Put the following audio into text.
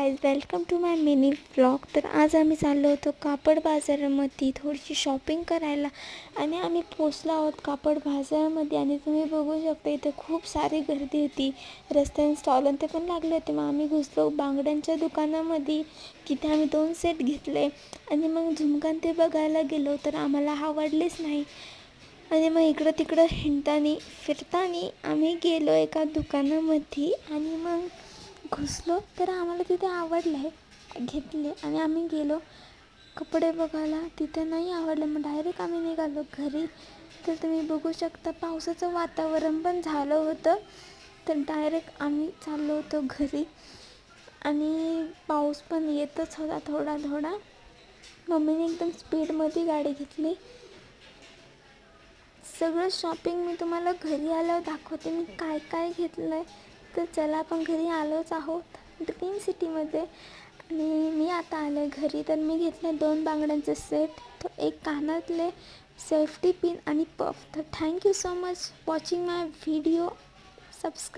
Guys, welcome to my mini vlog. तर आज आम्ही चाललो होतो कापड बाजारामध्ये थोडीशी शॉपिंग करायला आणि आम्ही पोचलो आहोत कापड बाजारामध्ये. आणि तुम्ही बघू शकता इथे खूप सारी गर्दी होती. रस्त्याने स्टॉल ते पण लागले होते. मग आम्ही घुसलो बांगड्यांच्या दुकानामध्ये. तिथे आम्ही 2 सेट घेतले आणि मग झुमकान ते बघायला गेलो तर आम्हाला आवडलेच नाही. आणि मग इकडं तिकडं हिंडताना फिरताना आम्ही गेलो एका दुकानामध्ये आणि मग घुसलो तर आम्हाला तिथे आवडलं आहे, घेतले आणि आम्ही गेलो कपडे बघायला. तिथे नाही आवडलं मग डायरेक्ट आम्ही निघालो घरी. तर तुम्ही बघू शकता पावसाचं वातावरण पण झालं होतं. तर डायरेक्ट आम्ही चाललो होतो घरी आणि पाऊस पण येतच होता थोडा थोडा. मम्मीने एकदम स्पीडमध्ये गाडी घेतली. सगळं शॉपिंग मी तुम्हाला घरी आल्यावर दाखवते मी काय काय घेतलं आहे. तर चला आपण घरी आलोच आहोत ड्रीम सिटीमध्ये आणि मी आता आले घरी. तर मी घेतले 2 बांगड्यांचे सेट, तो एक कानातले, सेफ्टी पिन आणि पफ. तर थँक्यू सो मच वॉचिंग माय व्हिडिओ. सबस्क्राईब.